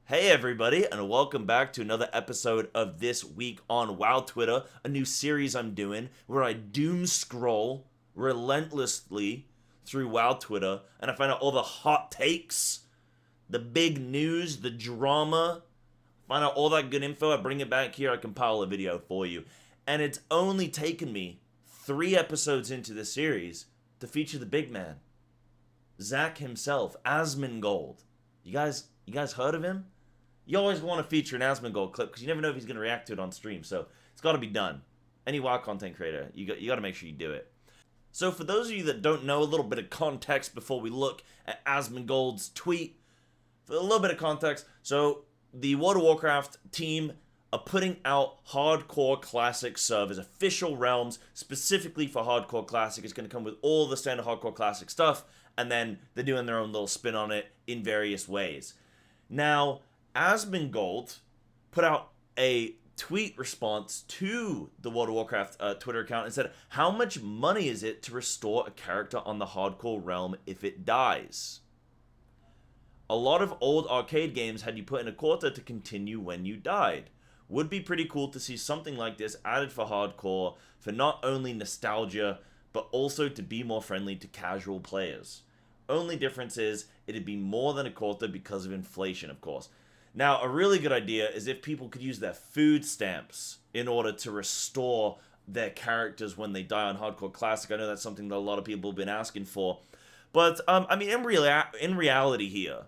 Hey everybody, and welcome back to another episode of This Week on WoW Twitter, a new series I'm doing where I doom scroll relentlessly through WoW Twitter and I find out all the hot takes, the big news, the drama, find out all that good info, I bring it back here, I compile a video for you. And it's only taken me 3 episodes into this series to feature the big man, Zach himself, Asmongold. You guys heard of him? You always want to feature an Asmongold clip because you never know if he's going to react to it on stream, so it's got to be done. Any WoW content creator, you got to make sure you do it. So for those of you that don't know, a little bit of context before we look at Asmongold's tweet. For a little bit of context, so the World of Warcraft team are putting out Hardcore Classic servers, official realms, specifically for Hardcore Classic. It's going to come with all the standard Hardcore Classic stuff, and then they're doing their own little spin on it in various ways. Now, Asmongold put out a tweet response to the World of Warcraft Twitter account and said, how much money is it to restore a character on the hardcore realm if it dies? A lot of old arcade games had you put in a quota to continue when you died. Would be pretty cool to see something like this added for hardcore for not only nostalgia, but also to be more friendly to casual players. Only difference is it'd be more than a quota because of inflation, of course. Now, a really good idea is if people could use their food stamps in order to restore their characters when they die on Hardcore Classic. I know that's something that a lot of people have been asking for. But, I mean, in reality here,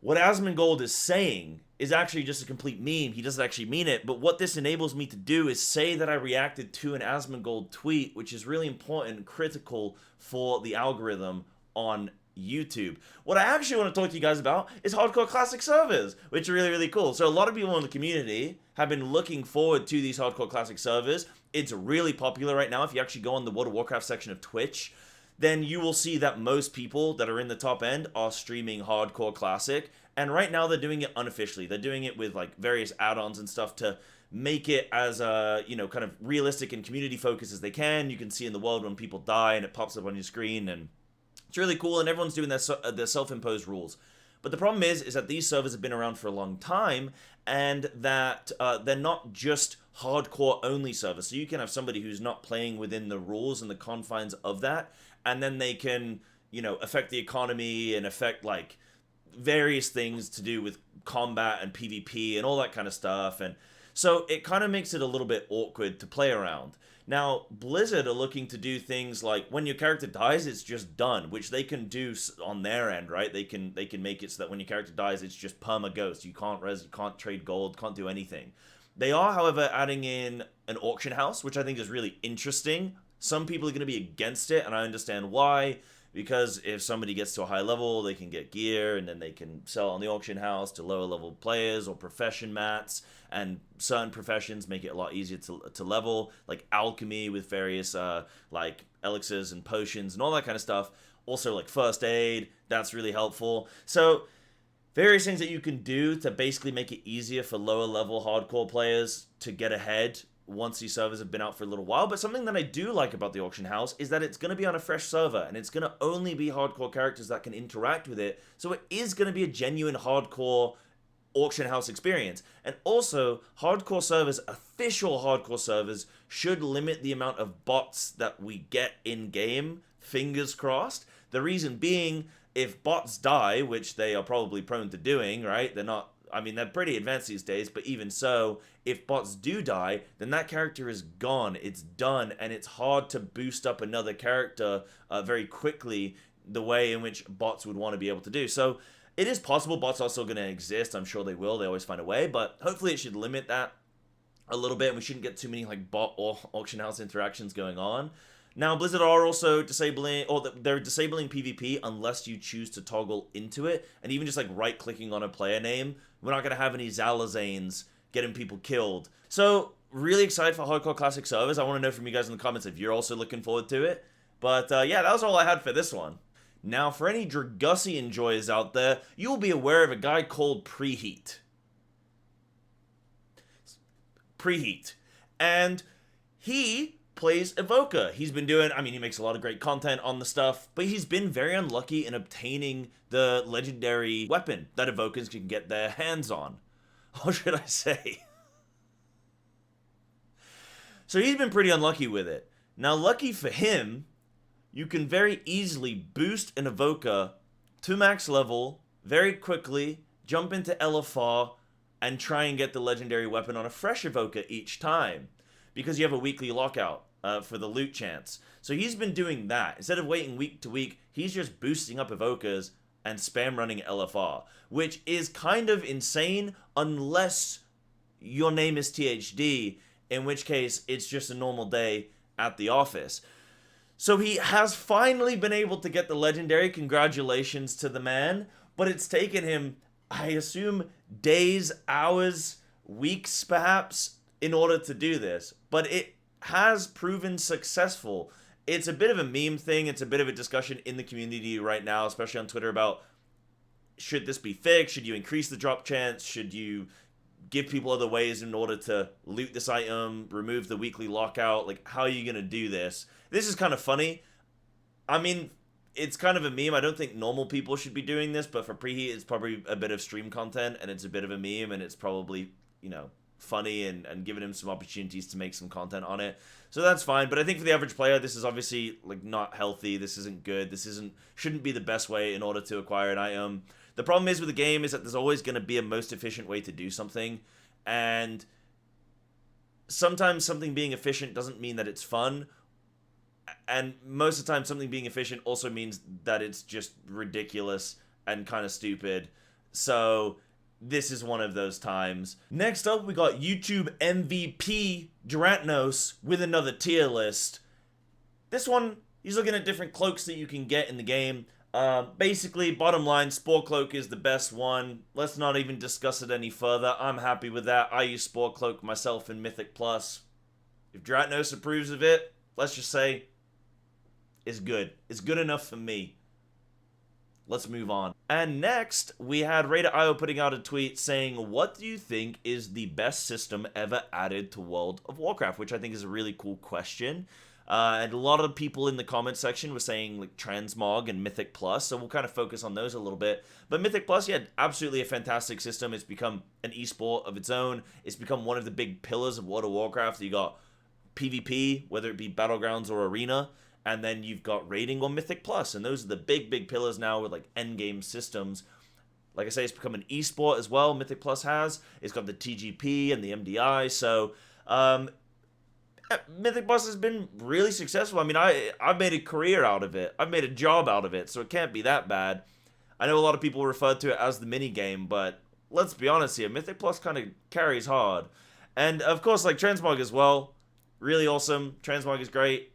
what Asmongold is saying is actually just a complete meme. He doesn't actually mean it. But what this enables me to do is say that I reacted to an Asmongold tweet, which is really important and critical for the algorithm on YouTube. What I actually want to talk to you guys about is Hardcore Classic servers, which are really, really cool. So a lot of people in the community have been looking forward to these Hardcore Classic servers. It's really popular right now. If you actually go on the World of Warcraft section of Twitch, then you will see that most people that are in the top end are streaming Hardcore Classic. And right now they're doing it unofficially. They're doing it with like various add-ons and stuff to make it as kind of realistic and community focused as they can. You can see in the world when people die and it pops up on your screen, and it's really cool, and everyone's doing their self-imposed rules. But the problem is that these servers have been around for a long time, and that they're not just hardcore-only servers. So you can have somebody who's not playing within the rules and the confines of that, and then they can, affect the economy and affect, like, various things to do with combat and PvP and all that kind of stuff. And so it kind of makes it a little bit awkward to play around. Now, Blizzard are looking to do things like when your character dies, it's just done, which they can do on their end, right? They can make it so that when your character dies, it's just perma ghost. You can't res, you can't trade gold, can't do anything. They are, however, adding in an auction house, which I think is really interesting. Some people are going to be against it, and I understand why. Because if somebody gets to a high level, they can get gear, and then they can sell on the auction house to lower level players or profession mats, and certain professions make it a lot easier to level, like alchemy with various like elixirs and potions and all that kind of stuff. Also like first aid, that's really helpful. So various things that you can do to basically make it easier for lower level hardcore players to get ahead once these servers have been out for a little while. But something that I do like about the auction house is that it's going to be on a fresh server, and it's going to only be hardcore characters that can interact with it, so it is going to be a genuine hardcore auction house experience. And also, hardcore servers, official hardcore servers, should limit the amount of bots that we get in game, fingers crossed. The reason being, if bots die, which they are probably prone to doing, right? They're pretty advanced these days, but even so, if bots do die, then that character is gone, it's done, and it's hard to boost up another character very quickly the way in which bots would want to be able to do. So it is possible bots are still going to exist. I'm sure they will. They always find a way, but hopefully it should limit that a little bit, and we shouldn't get too many like bot or auction house interactions going on. Now, Blizzard are also disabling, or they're disabling PvP unless you choose to toggle into it, and even just like right-clicking on a player name, we're not going to have any Zalazanes getting people killed. So, really excited for Hardcore Classic servers. I want to know from you guys in the comments if you're also looking forward to it. But yeah, that was all I had for this one. Now, for any Dragussian enjoyers out there, you'll be aware of a guy called Preheat. And he plays Evoker. He's been doing, I mean, he makes a lot of great content on the stuff, but he's been very unlucky in obtaining the legendary weapon that Evokers can get their hands on. Or should I say? So he's been pretty unlucky with it. Now, lucky for him, you can very easily boost an Evoker to max level very quickly, jump into LFR, and try and get the legendary weapon on a fresh Evoker each time, because you have a weekly lockout for the loot chance. So he's been doing that. Instead of waiting week to week, he's just boosting up Evokers and spam running LFR, which is kind of insane unless your name is THD, in which case it's just a normal day at the office. So he has finally been able to get the legendary. Congratulations to the man. But it's taken him, I assume, days, hours, weeks perhaps, in order to do this. But it has proven successful. It's a bit of a meme thing. It's a bit of a discussion in the community right now, especially on Twitter, about should this be fixed? Should you increase the drop chance? Should you give people other ways in order to loot this item, remove the weekly lockout? Like, how are you going to do this? This is kind of funny. I mean, it's kind of a meme. I don't think normal people should be doing this, but for Preheat, it's probably a bit of stream content, and it's a bit of a meme, and it's probably, you know, funny and giving him some opportunities to make some content on it. So that's fine. But I think for the average player, this is obviously, like, not healthy. This isn't good. This shouldn't be the best way in order to acquire an item. The problem is with the game is that there's always going to be a most efficient way to do something, and sometimes something being efficient doesn't mean that it's fun, and most of the time something being efficient also means that it's just ridiculous and kind of stupid. So this is one of those times. Next up, we got YouTube MVP Dratnos with another tier list. This one, he's looking at different cloaks that you can get in the game. Basically, bottom line, Spore Cloak is the best one. Let's not even discuss it any further. I'm happy with that. I use Spore Cloak myself in Mythic Plus. If Dratnos approves of it, let's just say, it's good. It's good enough for me. Let's move on. And next, we had Raider.io putting out a tweet saying, what do you think is the best system ever added to World of Warcraft? Which I think is a really cool question. And a lot of people in the comment section were saying, like, Transmog and Mythic Plus, so we'll kind of focus on those a little bit. But Mythic Plus, yeah, absolutely a fantastic system. It's become an esport of its own. It's become one of the big pillars of World of Warcraft. You got PvP, whether it be Battlegrounds or Arena, and then you've got Raiding or Mythic Plus, and those are the big pillars now with, like, endgame systems. Like I say, it's become an esport as well, Mythic Plus has. It's got the TGP and the MDI, so Mythic Plus has been really successful. I mean, I've made a career out of it. I've made a job out of it, so it can't be that bad. I know a lot of people refer to it as the minigame, but let's be honest here, Mythic Plus kind of carries hard. And, of course, like, Transmog as well, really awesome. Transmog is great.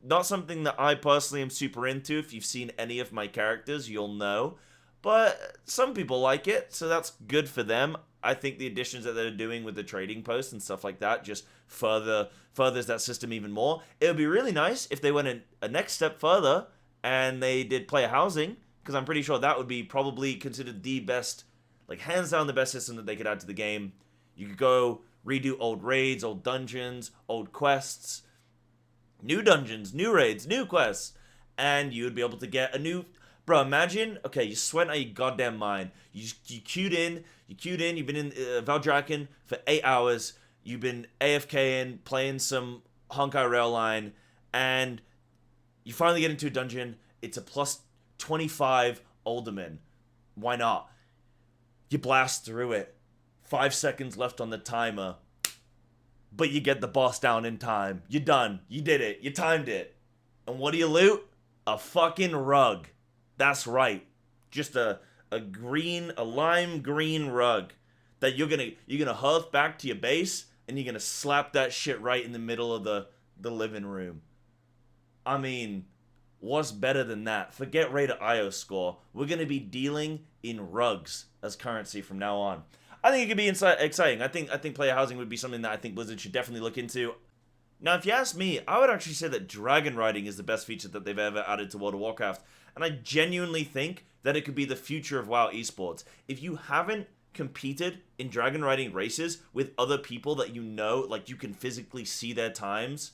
Not something that I personally am super into. If you've seen any of my characters, you'll know. But some people like it, so that's good for them. I think the additions that they're doing with the trading post and stuff like that just furthers that system even more. It would be really nice if they went a next step further and they did player housing, because I'm pretty sure that would be probably considered the best, like, hands down the best system that they could add to the game. You could go redo old raids, old dungeons, old quests, new dungeons, new raids, new quests, and you would be able to get a new... Bro, imagine, okay, you sweat out your goddamn mind. You queued in, you've been in Valdrakken for 8 hours, you've been AFKing, playing some Honkai Rail Line, and you finally get into a dungeon. It's a plus 25 Alderman. Why not? You blast through it. 5 seconds left on the timer. But you get the boss down in time. You're done. You did it. You timed it. And what do you loot? A fucking rug. That's right. Just a lime green rug that you're gonna hearth back to your base, and you're gonna slap that shit right in the middle of the living room. I mean, what's better than that? Forget Raider.io score. We're gonna be dealing in rugs as currency from now on. I think it could be exciting. I think player housing would be something that I think Blizzard should definitely look into. Now, if you ask me, I would actually say that Dragonriding is the best feature that they've ever added to World of Warcraft. And I genuinely think that it could be the future of WoW esports. If you haven't competed in Dragonriding races with other people that you know, like you can physically see their times,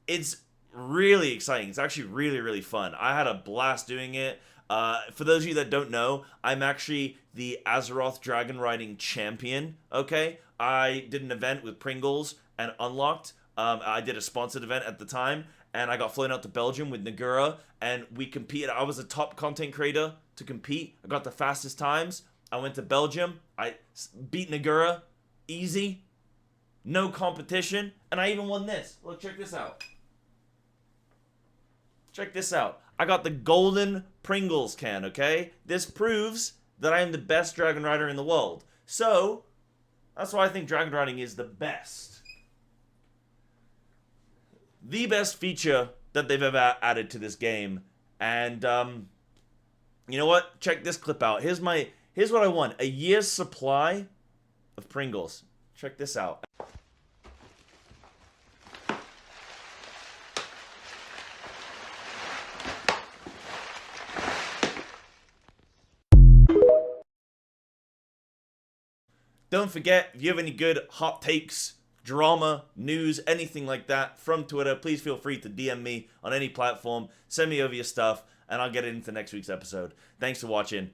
it's really exciting. It's actually really, really fun. I had a blast doing it. For those of you that don't know, I'm actually the Azeroth Dragonriding Champion, okay? I did an event with Pringles and Unlocked. I did a sponsored event at the time, and I got flown out to Belgium with Nagura, and we competed. I was a top content creator to compete. I got the fastest times. I went to Belgium. I beat Nagura. Easy. No competition. And I even won this. Look, check this out. Check this out. I got the golden Pringles can, okay? This proves that I am the best Dragon Rider in the world. So, that's why I think Dragon Riding is the best. The best feature that they've ever added to this game. And, you know what? Check this clip out. Here's what I won. A year's supply of Pringles. Check this out. Don't forget, if you have any good hot takes, drama, news, anything like that from Twitter, please feel free to DM me on any platform. Send me over your stuff, and I'll get it into next week's episode. Thanks for watching.